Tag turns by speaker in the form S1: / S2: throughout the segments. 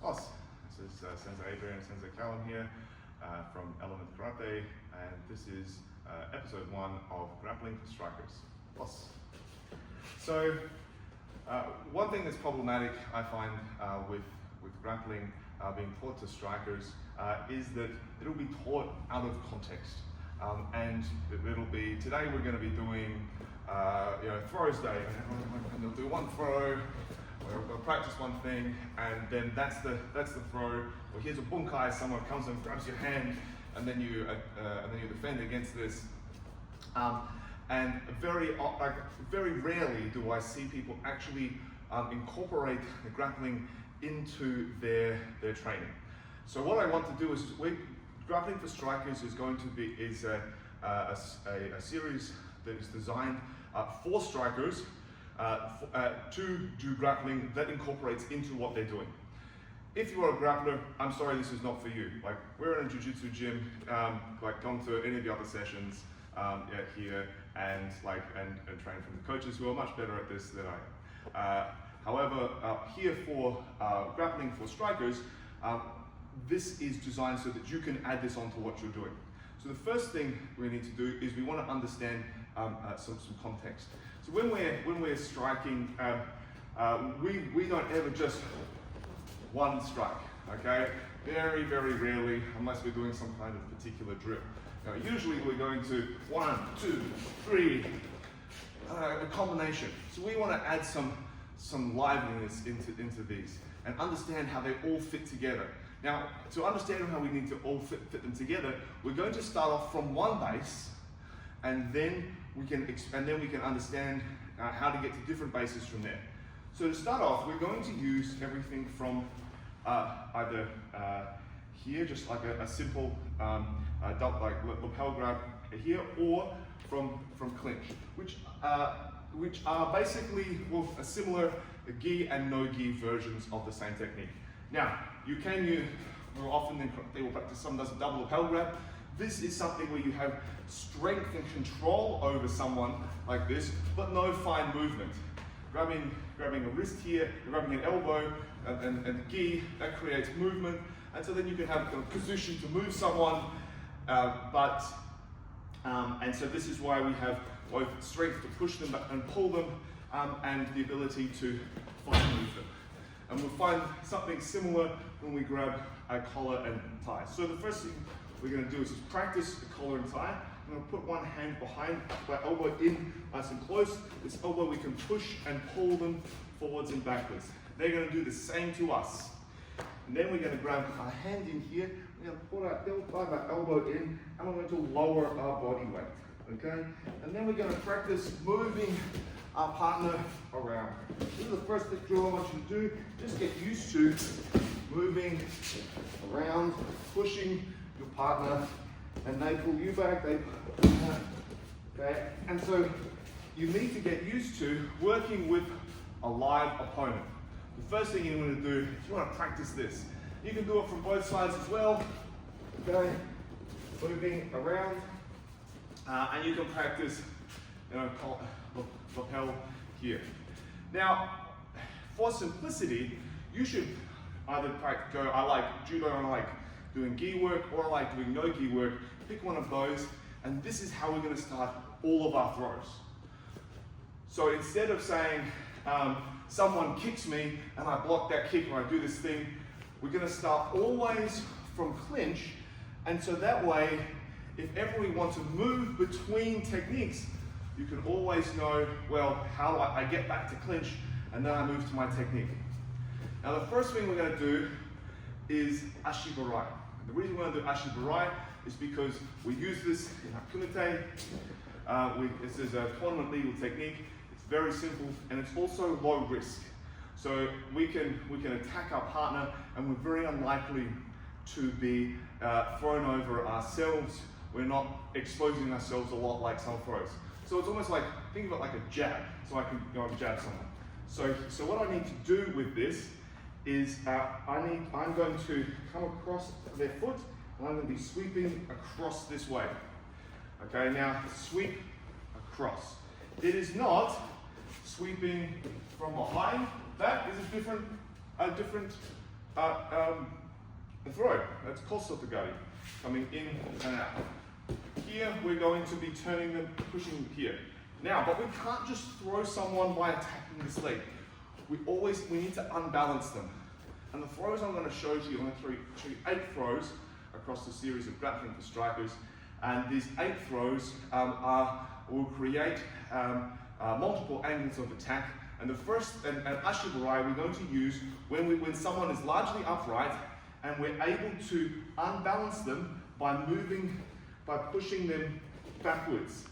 S1: Awesome. This is Sensei Adrian, Sensei Callum here from Element Karate, and this is episode 1 of Grappling for Strikers. Awesome. So, one thing that's problematic, I find, with grappling being taught to strikers is that it'll be taught out of context. And it'll be, today we're going to be doing throws day, and they'll do one throw, we'll practice one thing, and then that's the throw. Or here's a bunkai, someone comes and grabs your hand, and then you defend against this. And very rarely do I see people actually incorporate the grappling into their training. So what I want to do is, Grappling for Strikers is going to be a series that is designed for strikers to do grappling that incorporates into what they're doing. If you are a grappler, I'm sorry, this is not for you. Like, we're in a jiu-jitsu gym, gone to any of the other sessions here, and train from the coaches who are much better at this than I am. However, here for grappling for strikers, this is designed so that you can add this onto what you're doing. So the first thing we need to do is we want to understand some context. So when we're striking, we don't ever just one strike, okay? Very, very rarely, unless we're doing some kind of particular drill. Now, usually we're going to 1, 2, 3, a combination. So we want to add some liveliness into these and understand how they all fit together. Now, to understand how we need to all fit them together, we're going to start off from one base, and then we can understand how to get to different bases from there. So to start off, we're going to use everything from either here, just like a simple lapel grab here, or from clinch, which are basically a similar gi and no gi versions of the same technique. Now, you can use, more often they will practice, someone does a double lapel grab. This is something where you have strength and control over someone like this, but no fine movement. Grabbing a wrist here, grabbing an elbow, and the gi, that creates movement, and so then you can have a position to move someone, and so this is why we have both strength to push them and pull them, and the ability to fine move them. And we'll find something similar when we grab a collar and tie. So the first thing we're going to do is just practice the collar and tie. I'm going to put one hand behind, my elbow in nice and close. This elbow we can push and pull them forwards and backwards. They're going to do the same to us. And then we're going to grab our hand in here, we're going to put our elbow in, and we're going to lower our body weight. Okay? And then we're going to practice moving our partner around. This is the first drill I want you to do. Just get used to moving around, pushing your partner, and they pull you back, okay? And so you need to get used to working with a live opponent. The first thing you want to do is you want to practice this. You can do it from both sides as well, okay? Moving around, and you can practice, lapel here. Now, for simplicity, you should either go, I like judo and I like doing gi work, or I like doing no gi work. Pick one of those, and this is how we're going to start all of our throws. So instead of saying, someone kicks me and I block that kick or I do this thing, we're going to start always from clinch, and so that way, if ever we want to move between techniques, you can always know, well, how do I get back to clinch, and then I move to my technique. Now the first thing we're going to do is Ashi Barai. The reason we're going to do Ashi Barai is because we use this in our Kumite. This is a tournament legal technique. It's very simple, and it's also low risk. So we can attack our partner, and we're very unlikely to be thrown over ourselves. We're not exposing ourselves a lot like some throws. So it's almost like, think of it like a jab. So I can go and jab someone. So what I need to do with this is I'm going to come across their foot, and I'm going to be sweeping across this way. Okay, now sweep across. It is not sweeping from behind. That is a different a throw. That's kosotogari, coming in and out. Here we're going to be turning them, pushing here. Now, but we can't just throw someone by attacking this leg. We need to unbalance them. And the throws I'm going to show you, I'm going to show you 8 throws across the series of Grappling for Strikers. And these 8 throws will create multiple angles of attack. And the first, and Ashi Barai, we're going to use when someone is largely upright and we're able to unbalance them by pushing them backwards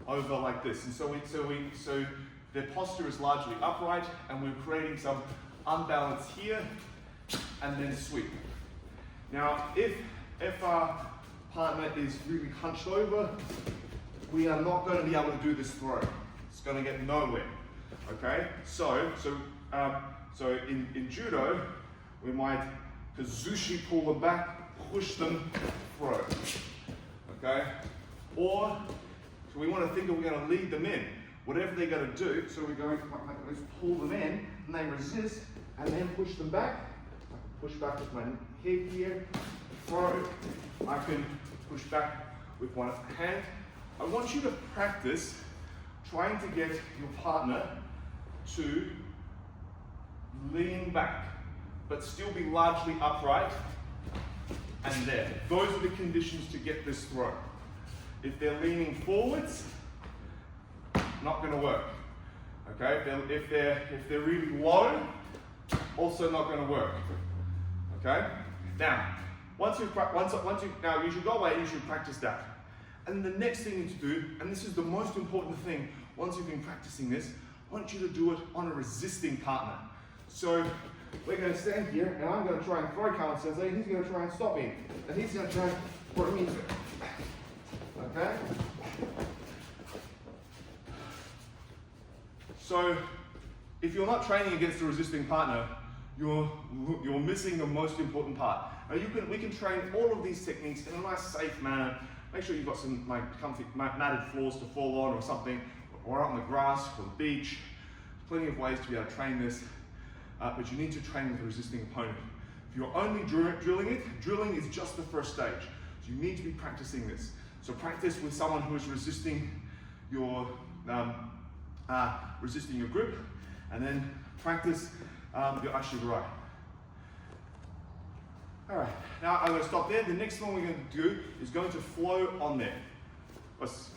S1: over like this. And so their posture is largely upright and we're creating some unbalance here and then sweep. Now, if our partner is really hunched over, we are not going to be able to do this throw. It's going to get nowhere. Okay, so in judo, we might kazushi pull them back, push them, throw. Okay, or so we want to think that we're going to lead them in, whatever they're going to do. So we're going to let's pull them in, and they resist, and then push them back. I can push back with my head here, throw. I can push back with one hand. I want you to practice trying to get your partner to lean back, but still be largely upright and there. Those are the conditions to get this throw. If they're leaning forwards, not going to work. Okay, if they're really low, also not going to work. Okay. Now, now you should go away. You should practice that. And the next thing you need to do, and this is the most important thing, once you've been practicing this, I want you to do it on a resisting partner. So we're going to stand here, and I'm going to try and throw Callum Sensei, and he's going to try and stop me. And he's going to try and put me into it. Okay? So if you're not training against a resisting partner, you're missing the most important part. Now we can train all of these techniques in a nice, safe manner. Make sure you've got some comfy matted floors to fall on or something, or out on the grass or the beach. Plenty of ways to be able to train this, but you need to train with a resisting opponent. If you're only drilling is just the first stage. So you need to be practicing this. So practice with someone who is resisting your grip, and then practice your Ashi Barai. All right, now I'm going to stop there. The next one we're going to do is going to flow on there. Let's